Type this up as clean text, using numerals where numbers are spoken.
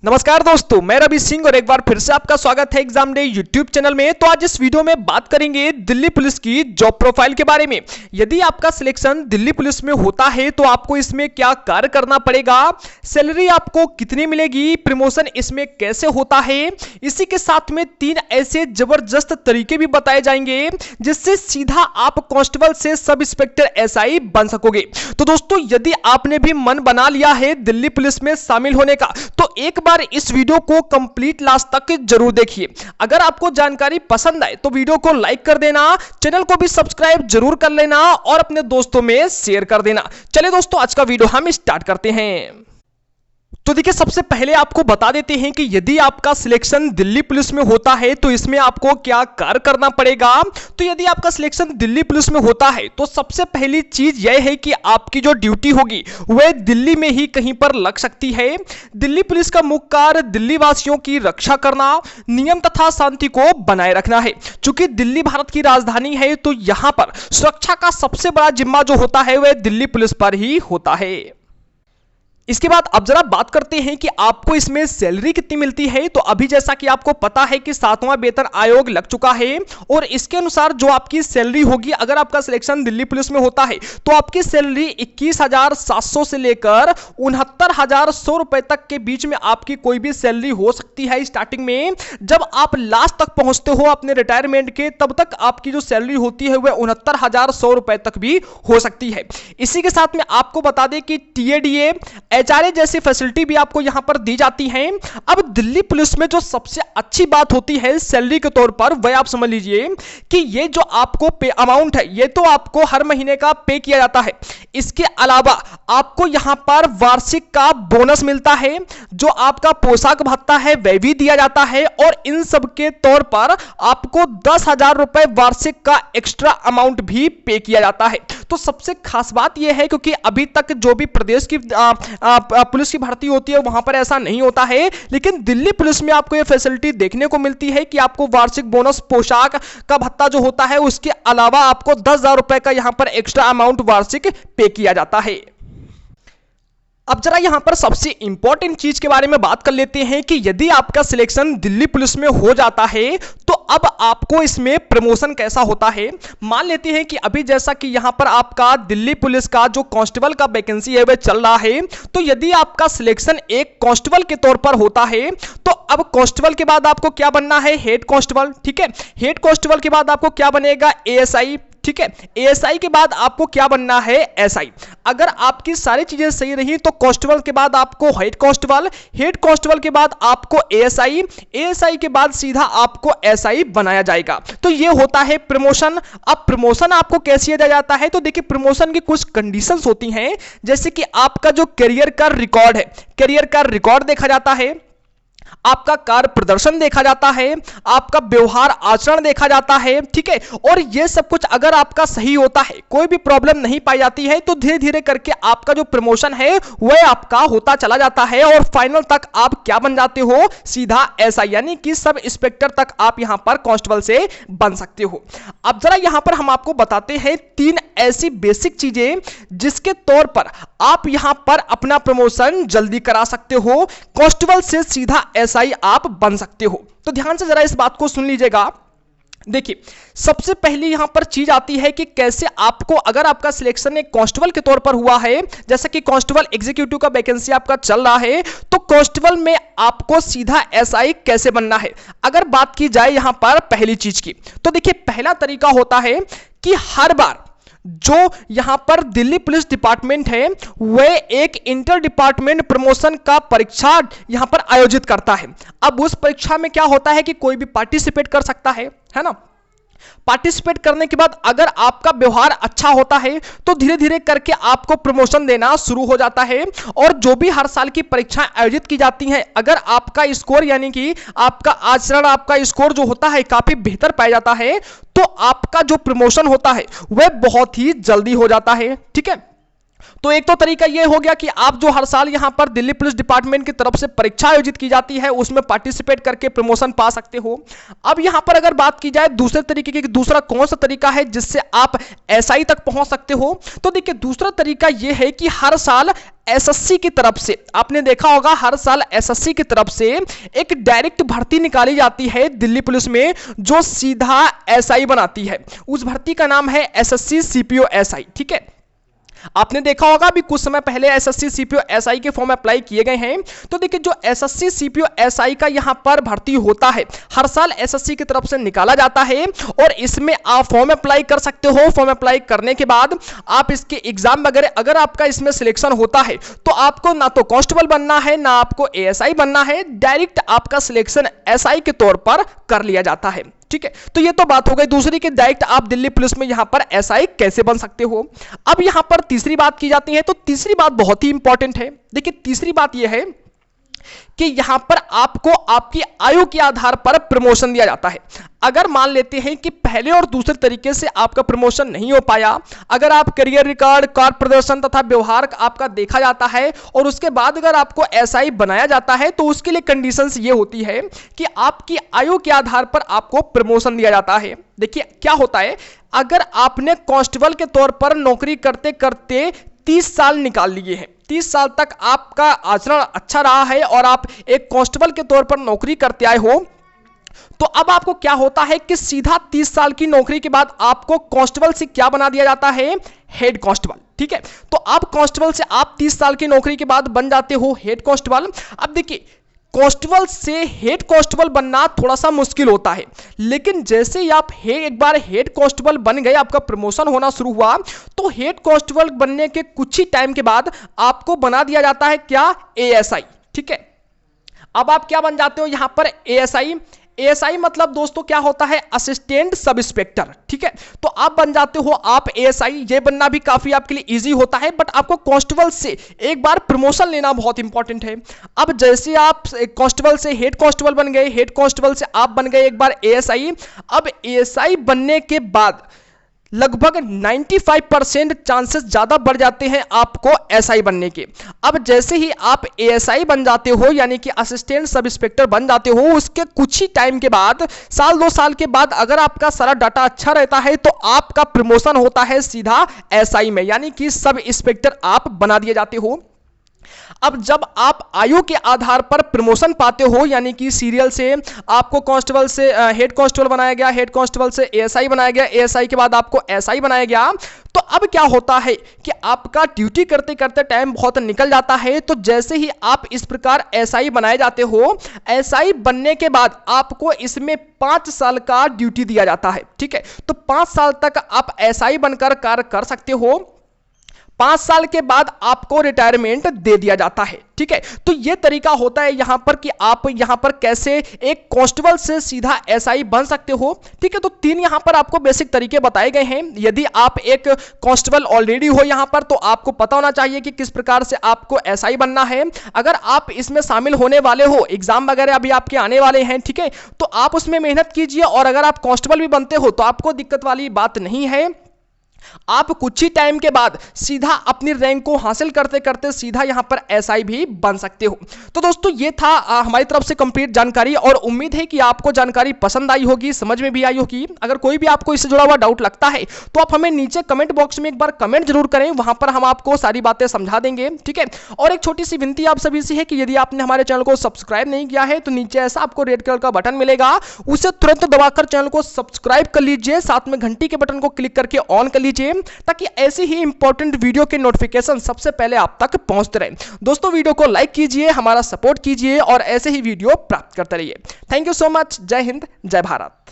नमस्कार दोस्तों, मैं रवि सिंह और एक बार फिर से आपका स्वागत है एग्जाम डे यूट्यूब चैनल में। तो आज इस वीडियो में बात करेंगे दिल्ली पुलिस की जॉब प्रोफाइल के बारे में। यदि आपका सिलेक्शन दिल्ली पुलिस में होता है तो आपको इसमें क्या कार्य करना पड़ेगा, सैलरी आपको कितनी मिलेगी, प्रमोशन इसमें कैसे होता है, इसी के साथ में 3 ऐसे जबरदस्त तरीके भी बताए जाएंगे जिससे सीधा आप कांस्टेबल से सब इंस्पेक्टर एसआई बन सकोगे। तो दोस्तों, यदि आपने भी मन बना लिया है दिल्ली पुलिस में शामिल होने का तो एक बार इस वीडियो को कंप्लीट लास्ट तक जरूर देखिए। अगर आपको जानकारी पसंद आए तो वीडियो को लाइक कर देना, चैनल को भी सब्सक्राइब जरूर कर लेना और अपने दोस्तों में शेयर कर देना। चलिए दोस्तों, आज का वीडियो हम स्टार्ट करते हैं। तो देखिए, सबसे पहले आपको बता देते हैं कि यदि आपका सिलेक्शन दिल्ली पुलिस में होता है तो इसमें आपको क्या कार्य करना पड़ेगा। तो यदि आपका सिलेक्शन दिल्ली पुलिस में होता है तो सबसे पहली चीज यह है कि आपकी जो ड्यूटी होगी वह दिल्ली में ही कहीं पर लग सकती है। दिल्ली पुलिस का मुख्य कार्य दिल्ली वासियों की रक्षा करना, नियम तथा शांति को बनाए रखना है। चूंकि दिल्ली भारत की राजधानी है तो यहां पर सुरक्षा का सबसे बड़ा जिम्मा जो होता है वह दिल्ली पुलिस पर ही होता है। इसके बाद अब जरा बात करते हैं कि आपको इसमें सैलरी कितनी मिलती है। तो अभी जैसा कि आपको पता है कि 7वां वेतन आयोग लग चुका है और इसके अनुसार जो आपकी सैलरी होगी, अगर आपका सिलेक्शन दिल्ली पुलिस में होता है तो आपकी सैलरी 21,700 से लेकर 69,100 रुपए तक के बीच में आपकी कोई भी सैलरी हो सकती है। स्टार्टिंग में जब आप लास्ट तक पहुंचते हो अपने रिटायरमेंट के, तब तक आपकी जो सैलरी होती है वह 69,100 रुपए तक भी हो सकती है। इसी के साथ में आपको बता दें कि टीएडीए, एचआरए जैसी फैसिलिटी भी आपको यहां पर दी जाती हैं। अब दिल्ली पुलिस में जो सबसे अच्छी बात होती है सैलरी के तौर पर, वह आप समझ लीजिए कि ये जो आपको पे अमाउंट है ये तो आपको हर महीने का पे किया जाता है। इसके अलावा आपको यहां पर वार्षिक का बोनस मिलता है, जो आपका पोशाक भत्ता है वह भी दिया जाता है और इन सब के तौर पर आपको 10,000 रुपए वार्षिक का एक्स्ट्रा अमाउंट भी पे किया जाता है। तो सबसे खास बात यह है क्योंकि अभी तक जो भी प्रदेश की पुलिस की भर्ती होती है वहां पर ऐसा नहीं होता है, लेकिन दिल्ली पुलिस में आपको यह फैसिलिटी देखने को मिलती है कि आपको वार्षिक बोनस, पोशाक का भत्ता जो होता है उसके अलावा आपको 10,000 रुपए का यहां पर एक्स्ट्रा अमाउंट वार्षिक पे किया जाता है। अब जरा यहां पर सबसे इंपॉर्टेंट चीज के बारे में बात कर लेते हैं कि यदि आपका सिलेक्शन दिल्ली पुलिस में हो जाता है तो अब आपको इसमें प्रमोशन कैसा होता है। मान लेते हैं कि अभी जैसा कि यहां पर आपका दिल्ली पुलिस का जो कांस्टेबल का वैकेंसी है वह चल रहा है, तो यदि आपका सिलेक्शन एक कांस्टेबल के तौर पर होता है तो अब कांस्टेबल के बाद आपको क्या बनना है, हेड कांस्टेबल। ठीक है, हेड कांस्टेबल के बाद आपको क्या बनेगा, एएसआई। ठीक है, एएसआई के बाद आपको क्या बनना है, एसआई। अगर आपकी सारी चीजें सही रही तो कांस्टेबल के बाद आपको हेड कांस्टेबल, हेड कांस्टेबल के बाद आपको एएसआई, एएसआई के बाद सीधा आपको एसआई बनाया जाएगा। तो ये होता है प्रमोशन। अब प्रमोशन आपको कैसे दिया जाता है, तो देखिए प्रमोशन की कुछ कंडीशंस होती हैं, जैसे कि आपका जो करियर का रिकॉर्ड है, करियर का रिकॉर्ड देखा जाता है, आपका कार्य प्रदर्शन देखा जाता है, आपका व्यवहार आचरण देखा जाता है। ठीक है, और यह सब कुछ अगर आपका सही होता है, कोई भी प्रॉब्लम नहीं पाई जाती है, तो धीरे धीरे करके आपका जो प्रमोशन है वह आपका होता चला जाता है और फाइनल तक आप क्या बन जाते हो, सीधा एसआई यानी कि सब इंस्पेक्टर तक आप यहां पर कांस्टेबल से बन सकते हो। अब जरा यहां पर हम आपको बताते हैं 3 ऐसी बेसिक चीजें जिसके तौर पर आप यहां पर अपना प्रमोशन जल्दी करा सकते हो, कांस्टेबल से सीधा एसआई आप बन सकते हो। तो ध्यान से जरा इस बात को सुन लीजिएगा। देखिए, सबसे पहली यहां पर चीज आती है कि कैसे आपको, अगर आपका सिलेक्शन एक कांस्टेबल के तौर पर हुआ है, जैसा कि कांस्टेबल एग्जीक्यूटिव का वैकेंसी आपका चल रहा है, तो कांस्टेबल में आपको सीधा एसआई कैसे बनना है। अगर बात की जाए यहां पर पहली चीज की, तो देखिए पहला तरीका होता है कि हर बार जो यहां पर दिल्ली पुलिस डिपार्टमेंट है वह एक इंटर डिपार्टमेंट प्रमोशन का परीक्षा यहां पर आयोजित करता है। अब उस परीक्षा में क्या होता है कि कोई भी पार्टिसिपेट कर सकता है ना। पार्टिसिपेट करने के बाद अगर आपका व्यवहार अच्छा होता है तो धीरे धीरे करके आपको प्रमोशन देना शुरू हो जाता है। और जो भी हर साल की परीक्षाएं आयोजित की जाती हैं, अगर आपका स्कोर यानी कि आपका आचरण, आपका स्कोर जो होता है काफी बेहतर पाया जाता है, तो आपका जो प्रमोशन होता है वह बहुत ही जल्दी हो जाता है। ठीक है, तो एक तो तरीका यह हो गया कि आप जो हर साल यहां पर दिल्ली पुलिस डिपार्टमेंट की तरफ से परीक्षा आयोजित की जाती है उसमें पार्टिसिपेट करके प्रमोशन पा सकते हो। अब यहां पर अगर बात की जाए दूसरे तरीके की, दूसरा कौन सा तरीका है जिससे आप एसआई तक पहुंच सकते हो, तो देखिए दूसरा तरीका यह है कि हर साल एसएससी की तरफ से, आपने देखा होगा हर साल एसएससी की तरफ से एक डायरेक्ट भर्ती निकाली जाती है दिल्ली पुलिस में जो सीधा एसआई बनाती है। उस भर्ती का नाम है एसएससी सीपीओ एसआई। ठीक है, आपने देखा होगा अभी कुछ समय पहले एसएससी सीपीओ एसआई के फॉर्म अप्लाई किए गए हैं। तो देखिए जो एसएससी सीपीओ एसआई का यहां पर भर्ती होता है हर साल एसएससी की तरफ से निकाला जाता है और इसमें आप फॉर्म अप्लाई कर सकते हो। फॉर्म अप्लाई करने के बाद आप इसके एग्जाम वगैरह, अगर आपका इसमें सिलेक्शन होता है तो आपको ना तो कांस्टेबल बनना है ना आपको एएसआई बनना है, डायरेक्ट आपका सिलेक्शन एसआई के तौर पर कर लिया जाता है। ठीक है, तो ये तो बात हो गई दूसरी कि डायरेक्ट आप दिल्ली पुलिस में यहां पर एसआई कैसे बन सकते हो। अब यहां पर तीसरी बात की जाती है, तो तीसरी बात बहुत ही इंपॉर्टेंट है। देखिए तीसरी बात यह है कि यहां पर आपको आपकी आयु के आधार पर प्रमोशन दिया जाता है। अगर मान लेते हैं कि पहले और दूसरे तरीके से आपका प्रमोशन नहीं हो पाया, अगर आप करियर रिकॉर्ड, कार्य प्रदर्शन तथा व्यवहार आपका देखा जाता है और उसके बाद अगर आपको एसआई बनाया जाता है तो उसके लिए कंडीशंस ये होती है कि आपकी आयु के आधार पर आपको प्रमोशन दिया जाता है। देखिए क्या होता है, अगर आपने कांस्टेबल के तौर पर नौकरी करते करते 30 साल निकाल लिए हैं, 30 साल तक आपका आचरण अच्छा रहा है और आप एक कांस्टेबल के तौर पर नौकरी करते आए हो, तो अब आपको क्या होता है कि सीधा 30 साल की नौकरी के बाद आपको कांस्टेबल से क्या बना दिया जाता है, हेड कांस्टेबल। ठीक है, तो अब कांस्टेबल से आप 30 साल की नौकरी के बाद बन जाते हो हेड कांस्टेबल। अब देखिए कांस्टेबल से हेड कांस्टेबल बनना थोड़ा सा मुश्किल होता है, लेकिन जैसे ही आप एक बार हेड कांस्टेबल बन गए, आपका प्रमोशन होना शुरू हुआ, तो हेड कांस्टेबल बनने के कुछ ही टाइम के बाद आपको बना दिया जाता है क्या, एएसआई। ठीक है, अब आप क्या बन जाते हो यहां पर, एएसआई। एएसआई मतलब दोस्तों क्या होता है, असिस्टेंट सब इंस्पेक्टर। ठीक है, तो आप बन जाते हो आप एएसआई। ये बनना भी काफी आपके लिए इजी होता है, बट आपको कांस्टेबल से एक बार प्रमोशन लेना बहुत इंपॉर्टेंट है। अब जैसे आप कांस्टेबल से हेड कांस्टेबल बन गए, हेड कांस्टेबल से आप बन गए एक बार एएसआई। अब एएसआई बनने के बाद लगभग 95% चांसेस ज्यादा बढ़ जाते हैं आपको एसआई बनने के। अब जैसे ही आप एएसआई बन जाते हो, यानी कि असिस्टेंट सब इंस्पेक्टर बन जाते हो, उसके कुछ ही टाइम के बाद, साल 2 साल के बाद, अगर आपका सारा डाटा अच्छा रहता है तो आपका प्रमोशन होता है सीधा एसआई में, यानी कि सब इंस्पेक्टर आप बना दिए जाते हो। अब जब आप आयु के आधार पर प्रमोशन पाते हो, यानी कि सीरियल से आपको कांस्टेबल से हेड कांस्टेबल बनाया गया, हेड कांस्टेबल से एएसआई बनाया गया, एएसआई के बाद आपको एसआई बनाया गया, तो अब क्या होता है कि आपका ड्यूटी करते करते टाइम बहुत निकल जाता है। तो जैसे ही आप इस प्रकार एसआई बनाए जाते हो, एसआई बनने के बाद आपको इसमें 5 साल का ड्यूटी दिया जाता है। ठीक है, तो 5 साल तक आप एसआई बनकर कार्य कर सकते हो। 5 साल के बाद आपको रिटायरमेंट दे दिया जाता है। ठीक है, तो यह तरीका होता है यहां पर कि आप यहां पर कैसे एक कांस्टेबल से सीधा एसआई बन सकते हो। ठीक है, तो 3 यहां पर आपको बेसिक तरीके बताए गए हैं। यदि आप एक कांस्टेबल ऑलरेडी हो यहां पर, तो आपको पता होना चाहिए कि किस प्रकार से आपको एसआई बनना है। अगर आप इसमें शामिल होने वाले हो, एग्जाम वगैरह अभी आपके आने वाले हैं, ठीक है, तो आप उसमें मेहनत कीजिए। और अगर आप कांस्टेबल भी बनते हो तो आपको दिक्कत वाली बात नहीं है, आप कुछ ही टाइम के बाद सीधा अपनी रैंक को हासिल करते करते सीधा यहां पर एसआई भी बन सकते हो। तो दोस्तों ये था हमारी तरफ से कंप्लीट जानकारी, और उम्मीद है कि आपको जानकारी पसंद आई होगी, समझ में भी आई होगी। अगर कोई भी आपको इससे जुड़ा हुआ डाउट लगता है तो आप हमें नीचे कमेंट बॉक्स में एक बार कमेंट जरूर करें, वहां पर हम आपको सारी बातें समझा देंगे। ठीक है, और एक छोटी सी विनती आप सभी से है कि यदि आपने हमारे चैनल को सब्सक्राइब नहीं किया है तो नीचे ऐसा आपको रेड कलर का बटन मिलेगा, उसे तुरंत दबाकर चैनल को सब्सक्राइब कर लीजिए, साथ में घंटी के बटन को क्लिक करके ऑन कर लीजिए, ताकि ऐसी ही इंपॉर्टेंट वीडियो के नोटिफिकेशन सबसे पहले आप तक पहुंचते रहे। दोस्तों वीडियो को लाइक कीजिए, हमारा सपोर्ट कीजिए और ऐसे ही वीडियो प्राप्त करते रहिए। Thank you so much. जय हिंद, जय भारत।